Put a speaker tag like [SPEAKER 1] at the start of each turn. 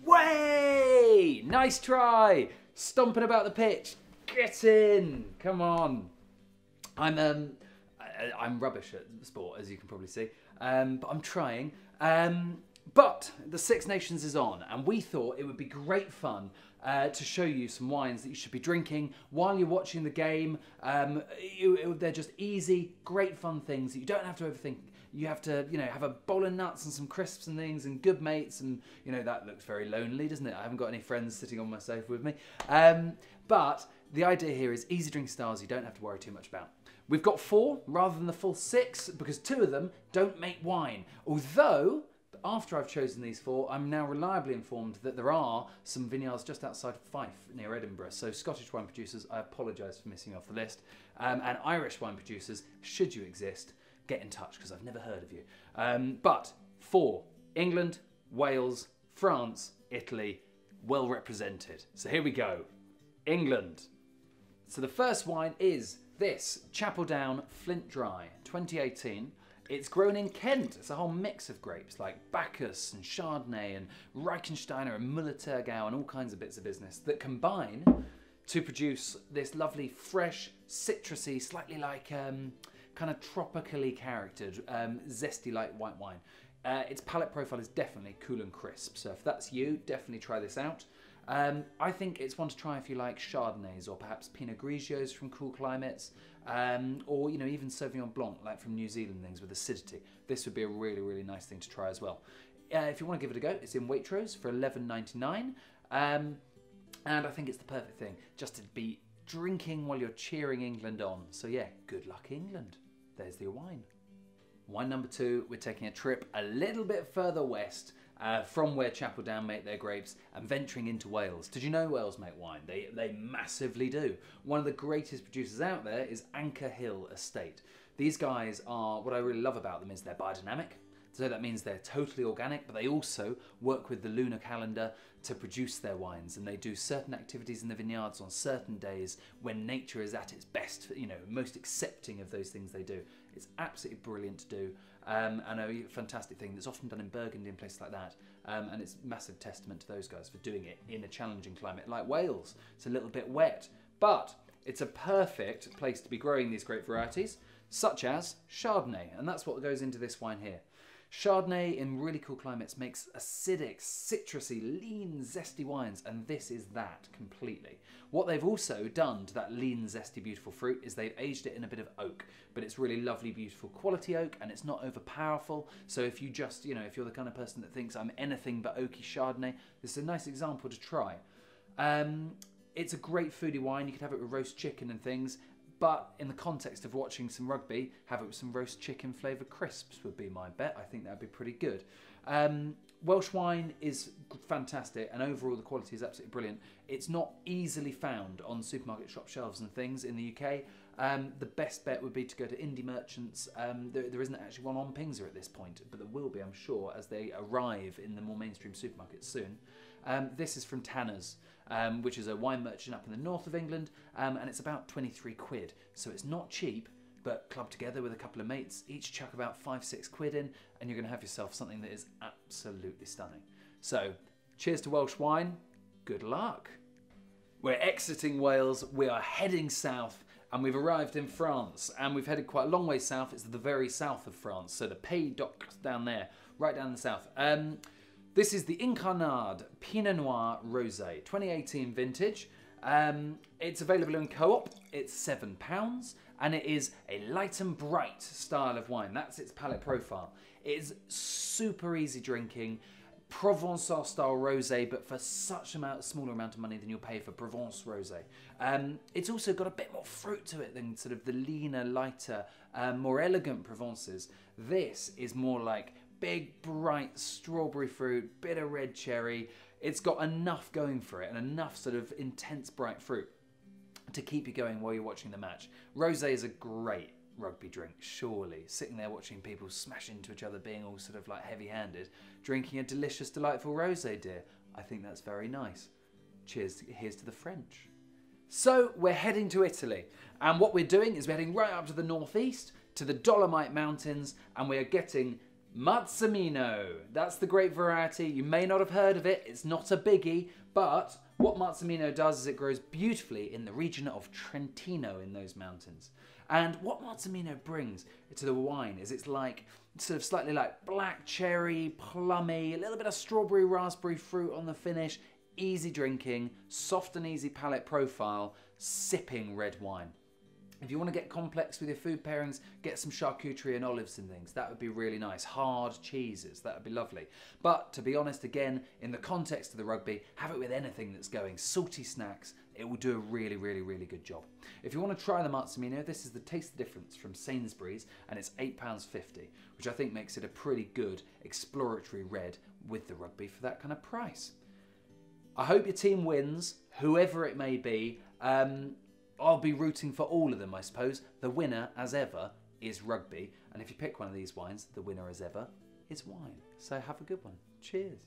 [SPEAKER 1] Way! Nice try! Stomping about the pitch. Get in! Come on. I'm rubbish at sport, as you can probably see, but I'm trying. But the Six Nations is on, and we thought it would be great fun to show you some wines that you should be drinking while you're watching the game. They're just easy, great fun things that you don't have to overthink. You have to, have a bowl of nuts and some crisps and things and good mates, and that looks very lonely, doesn't it? I haven't got any friends sitting on my sofa with me. But the idea here is easy drink styles you don't have to worry too much about. We've got 4 rather than the full 6 because 2 of them don't make wine. Although, after I've chosen these 4, I'm now reliably informed that there are some vineyards just outside Fife near Edinburgh. So Scottish wine producers, I apologise for missing you off the list. And Irish wine producers, should you exist, get in touch because I've never heard of you. But 4, England, Wales, France, Italy, well represented. So here we go. England. So the first wine is this, Chapel Down Flint Dry, 2018. It's grown in Kent. It's a whole mix of grapes like Bacchus and Chardonnay and Reichensteiner and Müller-Thurgau and all kinds of bits of business that combine to produce this lovely, fresh, citrusy, slightly like kind of tropically charactered, zesty like white wine. Its palate profile is definitely cool and crisp. So if that's you, definitely try this out. I think it's one to try if you like Chardonnays or perhaps Pinot Grigios from cool climates, or even Sauvignon Blanc like from New Zealand things with acidity. This would be a really, really nice thing to try as well. If you want to give it a go, it's in Waitrose for $11.99, and I think it's the perfect thing just to be drinking while you're cheering England on. So yeah, good luck England. There's your wine. Wine number 2, we're taking a trip a little bit further west from where Chapel Down make their grapes and venturing into Wales. Did you know Wales make wine? They massively do. One of the greatest producers out there is Anchor Hill Estate. These guys are, what I really love about them is they're biodynamic. So that means they're totally organic, but they also work with the lunar calendar to produce their wines, and they do certain activities in the vineyards on certain days when nature is at its best, most accepting of those things they do. It's absolutely brilliant to do, and a fantastic thing that's often done in Burgundy and places like that, and it's a massive testament to those guys for doing it in a challenging climate like Wales. It's a little bit wet, but it's a perfect place to be growing these grape varieties, such as Chardonnay, and that's what goes into this wine here. Chardonnay in really cool climates makes acidic, citrusy, lean, zesty wines, and this is that completely. What they've also done to that lean, zesty, beautiful fruit is they've aged it in a bit of oak, but it's really lovely, beautiful quality oak, and it's not over powerful. So if you just, if you're the kind of person that thinks I'm anything but oaky Chardonnay, this is a nice example to try. It's a great foodie wine. You could have it with roast chicken and things. But in the context of watching some rugby, have it with some roast chicken flavoured crisps would be my bet. I think that would be pretty good. Welsh wine is fantastic, and overall the quality is absolutely brilliant. It's not easily found on supermarket shop shelves and things in the UK. The best bet would be to go to indie merchants. There isn't actually one on Pingsa at this point, but there will be, I'm sure, as they arrive in the more mainstream supermarkets soon. This is from Tanner's, which is a wine merchant up in the north of England, and it's about 23 quid. So it's not cheap, but clubbed together with a couple of mates, each chuck about 5-6 quid in, and you're going to have yourself something that is absolutely stunning. So, cheers to Welsh wine. Good luck. We're exiting Wales, we are heading south, and we've arrived in France, and we've headed quite a long way south. It's the very south of France, so the Pays d'Oc down there, right down the south. This is the Incarnade Pinot Noir Rosé, 2018 vintage. It's available in Co-op, it's £7, and it is a light and bright style of wine. That's its palate profile. It is super easy drinking, Provençal style rosé, but for such a smaller amount of money than you'll pay for Provence rosé. It's also got a bit more fruit to it than sort of the leaner, lighter, more elegant Provences. This is more like big, bright strawberry fruit, bit of red cherry. It's got enough going for it and enough sort of intense, bright fruit to keep you going while you're watching the match. Rosé is a great rugby drink, surely. Sitting there watching people smash into each other, being all sort of like heavy-handed, drinking a delicious, delightful rosé, dear. I think that's very nice. Cheers, here's to the French. So we're heading to Italy, and what we're doing is we're heading right up to the northeast, to the Dolomite Mountains, and we are getting Marzemino. That's the grape variety. You may not have heard of it. It's not a biggie, but what Marzemino does is it grows beautifully in the region of Trentino in those mountains. And what Marzemino brings to the wine is it's like sort of slightly like black cherry, plummy, a little bit of strawberry, raspberry fruit on the finish, easy drinking, soft and easy palate profile, sipping red wine. If you want to get complex with your food pairings, get some charcuterie and olives and things. That would be really nice. Hard cheeses, that would be lovely. But to be honest, again, in the context of the rugby, have it with anything that's going. Salty snacks, it will do a really, really, really good job. If you want to try the Marzemino, this is the Taste the Difference from Sainsbury's, and it's £8.50, which I think makes it a pretty good exploratory red with the rugby for that kind of price. I hope your team wins, whoever it may be. I'll be rooting for all of them, I suppose. The winner, as ever, is rugby. And if you pick one of these wines, the winner, as ever, is wine. So have a good one. Cheers.